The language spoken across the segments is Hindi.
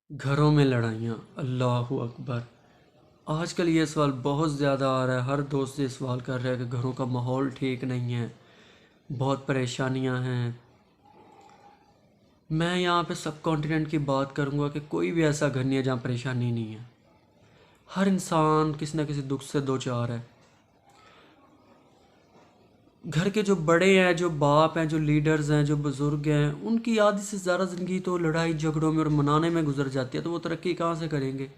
घरों में लड़ाइयाँ, अल्लाहु अकबर। आजकल ये सवाल बहुत ज़्यादा आ रहा है। हर दोस्त ये सवाल कर रहा है कि घरों का माहौल ठीक नहीं है, बहुत परेशानियां हैं। मैं यहाँ पे सब कॉन्टिनेंट की बात करूँगा कि कोई भी ऐसा घर नहीं है जहाँ परेशानी नहीं है। हर इंसान किसी न किसी दुख से दो चार है। घर के जो बड़े हैं, जो बाप हैं, जो लीडर्स हैं, जो बुज़ुर्ग हैं, उनकी आधी से ज़्यादा ज़िंदगी तो लड़ाई झगड़ों में और मनाने में गुजर जाती है, तो वो तरक्की कहाँ से करेंगे।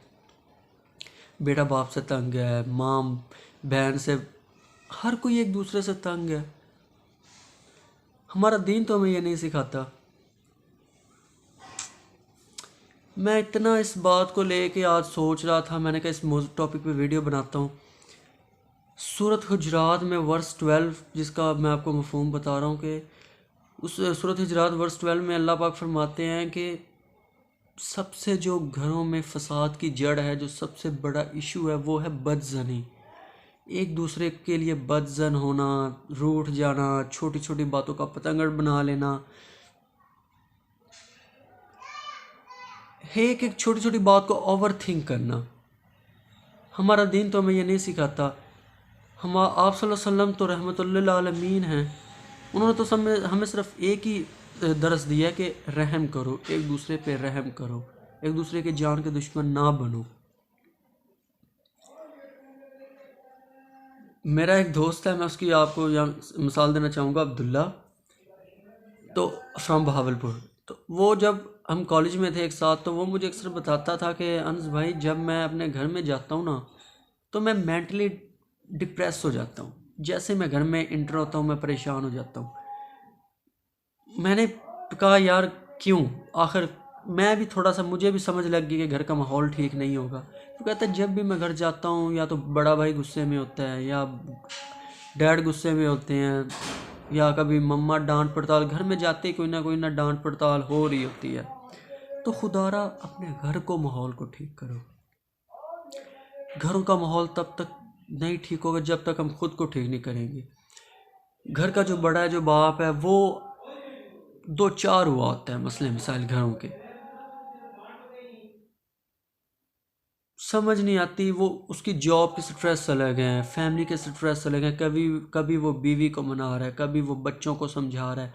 बेटा बाप से तंग है, माँ बहन से, हर कोई एक दूसरे से तंग है। हमारा दीन तो हमें ये नहीं सिखाता। मैं इतना इस बात को लेके आज सोच रहा था, मैंने कहा इस टॉपिक पे वीडियो बनाता हूँ। सूरत हुजरात में वर्स 12, जिसका मैं आपको मफहूम बता रहा हूँ कि उस सूरत हुजरात वर्स 12 में अल्लाह पाक फरमाते हैं कि सबसे जो घरों में फसाद की जड़ है, जो सबसे बड़ा इशू है, वो है बदजनी। एक दूसरे के लिए बदजन होना, रूठ जाना, छोटी छोटी बातों का पतंगड़ बना लेना, एक एक छोटी छोटी बात को ओवर थिंक करना। हमारा दीन तो हमें ये नहीं सिखाता। हम आप सल्लल्लाहु अलैहि वसल्लम तो रहमतुल्लिल आलमीन हैं। उन्होंने तो हमें सिर्फ एक ही दरस दिया है कि रहम करो, एक दूसरे पे रहम करो, एक दूसरे के जान के दुश्मन ना बनो। मेरा एक दोस्त है, मैं उसकी आपको यहाँ मिसाल देना चाहूँगा, अब्दुल्ला। तो फ्रॉम बहावलपुर। तो वो जब हम कॉलेज में थे एक साथ, तो वो मुझे अक्सर बताता था कि अनस भाई, जब मैं अपने घर में जाता हूँ ना, तो मैं मेंटली डिप्रेस हो जाता हूँ। जैसे मैं घर में इंटर होता हूँ, मैं परेशान हो जाता हूँ। मैंने कहा यार क्यों, आखिर मैं भी थोड़ा सा, मुझे भी समझ लग गई कि घर का माहौल ठीक नहीं होगा। तो कहता है जब भी मैं घर जाता हूँ, या तो बड़ा भाई गुस्से में होता है, या डैड गुस्से में होते हैं, या कभी मम्मा डांट पड़ताल, घर में जाते ही कोई ना डांट पड़ताल हो रही होती है। तो खुदारा अपने घर को, माहौल को ठीक करो। घरों का माहौल तब तक नहीं ठीक होगा जब तक हम खुद को ठीक नहीं करेंगे। घर का जो बड़ा है, जो बाप है, वो दो चार हुआ होता है मसले मिसाइल घरों के, समझ नहीं आती। वो उसकी जॉब के स्ट्रेस अलग हैं, फैमिली के स्ट्रेस अलग हैं। कभी कभी वो बीवी को मना रहा है, कभी वो बच्चों को समझा रहा है,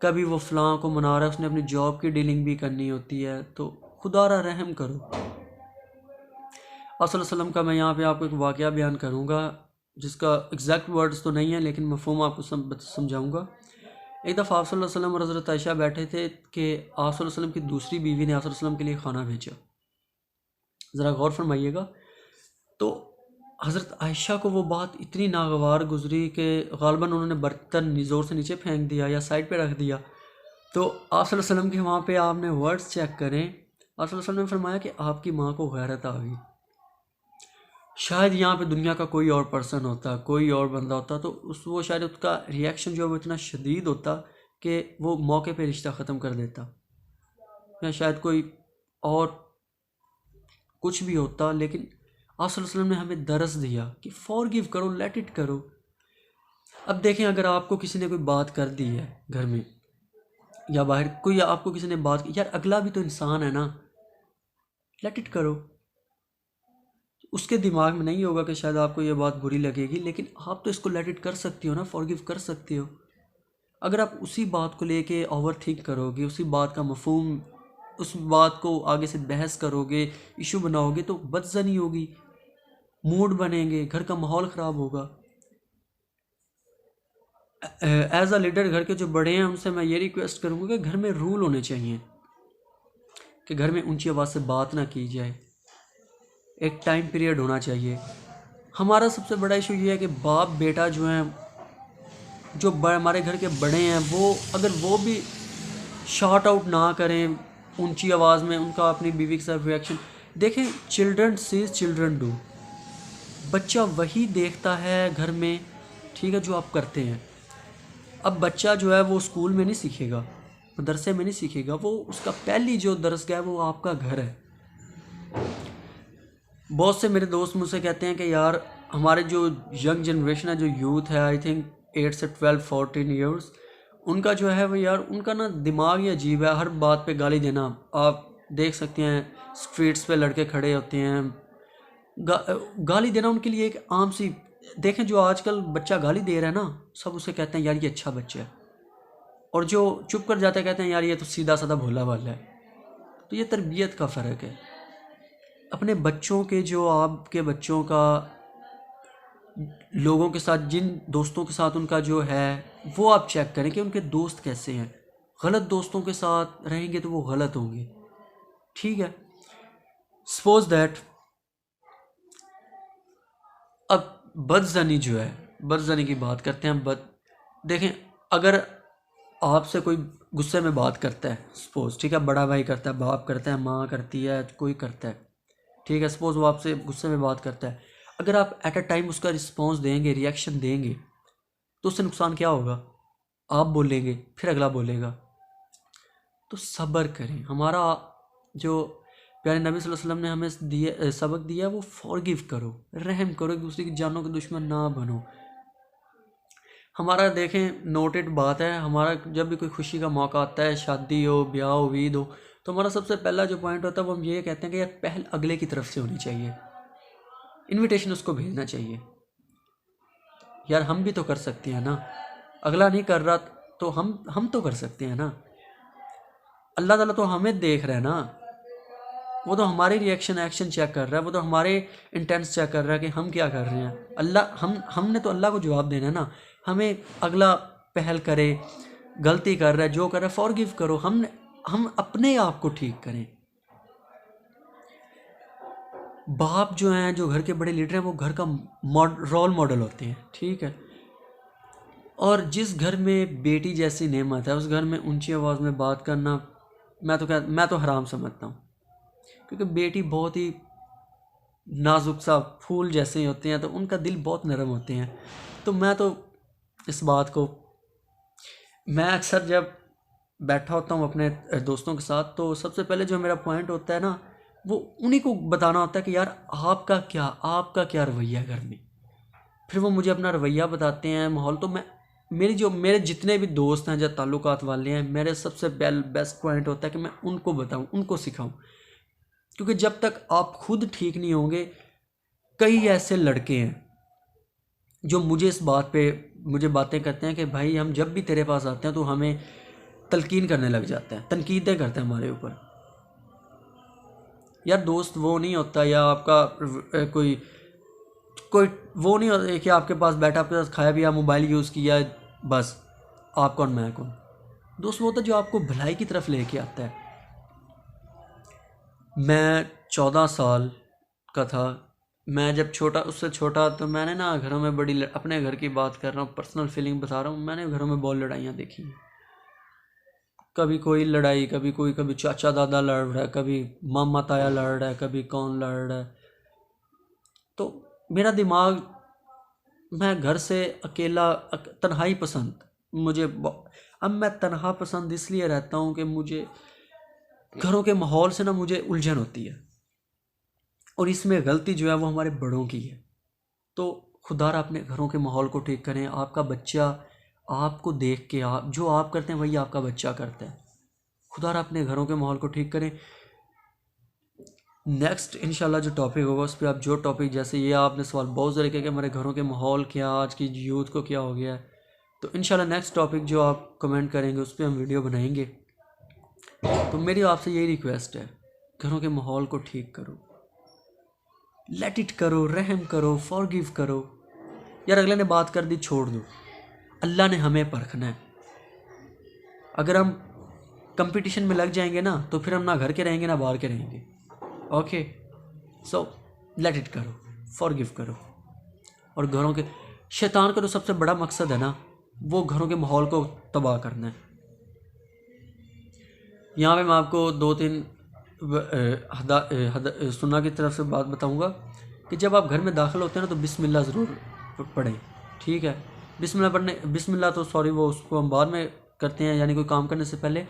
कभी वो फलां को मना रहा है, उसने अपनी जॉब की डीलिंग भी करनी होती है। तो खुदारा रहम करो। आप सल्लल्लाहु अलैहि वसल्लम का मैं यहाँ पे आपको एक वाक़या बयान करूँगा, जिसका एग्जैक्ट वर्ड्स तो नहीं है, लेकिन मफहूम आपको समझाऊँगा। एक दफ़ा आप सल्लल्लाहु अलैहि वसल्लम और हज़रत आयशा बैठे थे कि आप सल्लल्लाहु अलैहि वसल्लम की दूसरी बीवी ने आप सल्लल्लाहु अलैहि वसल्लम के लिए खाना भेजा। ज़रा गौर फरमाइएगा। तो हज़रत आयशा को वो बात इतनी नागवार गुजरी कि ग़ालिबन उन्होंने बर्तन ज़ोर से नीचे फेंक दिया या साइड पे रख दिया। तो आप सल्लल्लाहु अलैहि वसल्लम के वहाँ पे आपने वर्ड्स चेक करें। आप सल्लल्लाहु अलैहि वसल्लम ने फरमाया कि आपकी माँ को गैरत आ गई। शायद यहाँ पे दुनिया का कोई और पर्सन होता, कोई और बंदा होता, तो वो शायद उसका रिएक्शन जो है वो इतना शदीद होता कि वो मौके पे रिश्ता ख़त्म कर देता, या शायद कोई और कुछ भी होता। लेकिन आप सल्लल्लाहु अलैहि वसल्लम ने हमें दरस दिया कि फॉरगिव करो, लेट इट करो। अब देखें, अगर आपको किसी ने कोई बात कर दी है घर में या बाहर, कोई आपको किसी ने बात की, यार अगला भी तो इंसान है ना, लेट इट करो। उसके दिमाग में नहीं होगा कि शायद आपको ये बात बुरी लगेगी, लेकिन आप तो इसको लेट इट कर सकती हो ना, फॉरगिव कर सकती हो। अगर आप उसी बात को लेके ओवर थिंक करोगे, उसी बात का मफहूम, उस बात को आगे से बहस करोगे, इशू बनाओगे, तो बदजनी होगी, मूड बनेंगे, घर का माहौल ख़राब होगा। एज अ लीडर, घर के जो बड़े हैं उनसे मैं ये रिक्वेस्ट करूँगा कि घर में रूल होने चाहिए कि घर में ऊंची आवाज़ से बात ना की जाए, एक टाइम पीरियड होना चाहिए। हमारा सबसे बड़ा इशू ये है कि बाप बेटा जो हैं, जो हमारे घर के बड़े हैं, वो अगर वो भी शॉर्ट आउट ना करें ऊंची आवाज़ में उनका अपनी बीवी के साथ रिएक्शन देखें। Children sees children do. बच्चा वही देखता है घर में, ठीक है, जो आप करते हैं। अब बच्चा जो है वो स्कूल में नहीं सीखेगा, मदरसे में नहीं सीखेगा, वो उसका पहली जो दरसगाह है वो आपका घर है। बहुत से मेरे दोस्त मुझसे कहते हैं कि यार हमारे जो यंग जनरेशन है, जो यूथ है, आई थिंक 8 से 12-14 ईयर्स, उनका जो है वो, यार उनका ना दिमाग ही अजीब है, हर बात पे गाली देना। आप देख सकते हैं स्ट्रीट्स पे लड़के खड़े होते हैं, गाली देना उनके लिए एक आम सी, देखें जो आजकल बच्चा गाली दे रहा है ना, सब उसे कहते हैं यार ये अच्छा बच्चा है, और जो चुप कर जाते हैं कहते हैं यार ये तो सीधा साधा भोला भाला है। तो ये तरबियत का फ़र्क है। अपने बच्चों के, जो आपके बच्चों का लोगों के साथ, जिन दोस्तों के साथ उनका जो है, वो आप चेक करें कि उनके दोस्त कैसे हैं। गलत दोस्तों के साथ रहेंगे तो वो गलत होंगे, ठीक है। सपोज दैट अब बदजनी जो है, बदजनी की बात करते हैं। देखें, अगर आपसे कोई गुस्से में बात करता है, सपोज, ठीक है, बड़ा भाई करता है, बाप करता है, माँ करती है, कोई करता है, ठीक है, सपोज वो आपसे गुस्से में बात करता है, अगर आप एट अ टाइम उसका रिस्पॉन्स देंगे, रिएक्शन देंगे, तो उससे नुकसान क्या होगा? आप बोलेंगे, फिर अगला बोलेगा। तो सब्र करें। हमारा जो प्यारे नबी सल्लल्लाहु अलैहि वसल्लम ने हमें सबक दिया वो फॉरगिव करो, रहम करो, एक दूसरे की जानों के दुश्मन ना बनो। हमारा देखें नोटेड बात है, हमारा जब भी कोई खुशी का मौका आता है, शादी हो, ब्याह हो, ईद हो, तो हमारा सबसे पहला जो पॉइंट होता है वो हम ये कहते हैं कि यार पहल अगले की तरफ से होनी चाहिए, इनविटेशन उसको भेजना चाहिए। यार हम भी तो कर सकते हैं ना, अगला नहीं कर रहा तो हम तो कर सकते हैं ना। अल्लाह ताला तो हमें देख रहा है ना, वो तो हमारे रिएक्शन एक्शन चेक कर रहा है, वो तो हमारे इंटेंस चेक कर रहा है कि हम क्या कर रहे हैं। अल्लाह हमने तो अल्लाह को जवाब देना है ना। हमें अगला पहल करे, गलती कर रहा है, जो कर रहा है फॉरगिव करो। हम अपने आप को ठीक करें। बाप जो हैं, जो घर के बड़े लीडर हैं, वो घर का रोल मॉडल होते हैं, ठीक है। और जिस घर में बेटी जैसी नेमत है, उस घर में ऊंची आवाज़ में बात करना मैं तो हराम समझता हूँ, क्योंकि बेटी बहुत ही नाजुक सा फूल जैसे होते हैं, तो उनका दिल बहुत नरम होते हैं। तो मैं तो इस बात को, मैं अक्सर जब बैठा होता हूँ अपने दोस्तों के साथ, तो सबसे पहले जो मेरा पॉइंट होता है ना, वो उन्हीं को बताना होता है कि यार आपका क्या रवैया है घर में। फिर वो मुझे अपना रवैया बताते हैं, माहौल। तो मेरे जितने भी दोस्त हैं, जो ताल्लुकात वाले हैं, मेरे सबसे बेस्ट पॉइंट होता है कि मैं उनको बताऊं, उनको सिखाऊं। क्योंकि जब तक आप खुद ठीक नहीं होंगे, कई ऐसे लड़के हैं जो मुझे इस बात पे मुझे बातें करते हैं कि भाई हम जब भी तेरे पास आते हैं तो हमें तलकीन करने लग जाता है, तनकीदें करते हैं हमारे ऊपर। यार दोस्त वो नहीं होता, या आपका कोई वो नहीं होता कि आपके पास बैठा, आपके साथ खाया पिया, मोबाइल यूज़ किया, बस आप कौन मैं कौन। दोस्त वो होता है जो आपको भलाई की तरफ लेके आता है। मैं 14 साल का था, मैं जब उससे छोटा, तो मैंने ना घरों में अपने घर की बात कर रहा हूँ, पर्सनल फीलिंग बता रहा हूँ, मैंने घरों में बहुत लड़ाइयाँ देखी हैं। कभी कोई लड़ाई, कभी चाचा दादा लड़ रहा है, कभी मामा ताया लड़ रहा है, कभी कौन लड़ रहा है। तो मेरा दिमाग, मैं घर से अकेला, तन्हाई पसंद मुझे। अब मैं तन्हा पसंद इसलिए रहता हूँ कि मुझे घरों के माहौल से ना मुझे उलझन होती है, और इसमें गलती जो है वो हमारे बड़ों की है। तो खुदारा अपने घरों के माहौल को ठीक करें। आपका बच्चा आपको देख के, आप जो आप करते हैं वही आपका बच्चा करता है। खुदारा अपने घरों के माहौल को ठीक करें। नेक्स्ट इंशाल्लाह जो टॉपिक होगा उस पर आप जो टॉपिक, जैसे ये आपने सवाल बहुत ज़्यादा किया कि हमारे घरों के माहौल क्या, आज की यूथ को क्या हो गया है, तो इंशाल्लाह नेक्स्ट टॉपिक जो आप कमेंट करेंगे उस पर हम वीडियो बनाएंगे। तो मेरी आपसे यही रिक्वेस्ट है, घरों के माहौल को ठीक करो, लेट इट करो, रहम करो, फॉरगिव करो। यार अगले ने बात कर दी, छोड़ दो। अल्लाह ने हमें परखना है। अगर हम कंपटीशन में लग जाएंगे ना, तो फिर हम ना घर के रहेंगे ना बाहर के रहेंगे। ओके, सो लेट इट करो, फॉरगिव करो। और घरों के, शैतान का जो सबसे बड़ा मकसद है ना, वो घरों के माहौल को तबाह करना है। यहाँ पे मैं आपको 2-3 सुन्ना की तरफ से बात बताऊंगा कि जब आप घर में दाखिल होते हैं ना, तो बिस्मिल्लाह ज़रूर पढ़ें, ठीक है। बिस्मिल्लाह तो सॉरी, वो उसको हम बाद में करते हैं, यानी कोई काम करने से पहले।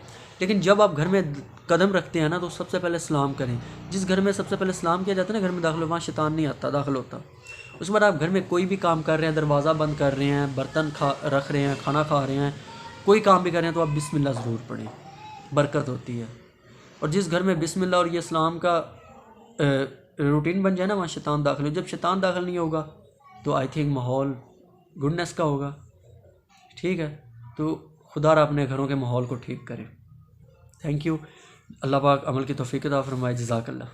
लेकिन जब आप घर में कदम रखते हैं ना, तो सबसे पहले सलाम करें। जिस घर में सबसे पहले सलाम किया जाता है ना, घर में दाखिल, वहाँ शैतान नहीं आता, दाखिल होता। उसके बाद आप घर में कोई भी काम कर रहे हैं, दरवाज़ा बंद कर रहे हैं, बर्तन रख रहे हैं, खाना खा रहे हैं, कोई काम भी कर रहे हैं, तो आप बिस्मिल्लाह ज़रूर पढ़ें, बरकत होती है। और जिस घर में बिस्मिल्लाह और ये इस्लाम का रूटीन बन जाए ना, वहाँ शैतान दाखिल हो। जब शैतान दाखिल नहीं होगा तो आई थिंक माहौल गुडनेस का होगा। ठीक है, तो खुदा अपने घरों के माहौल को ठीक करे। Thank you. अल्लाह पाक अमल की तौफीक अता फरमाए। जज़ाकल्लाह।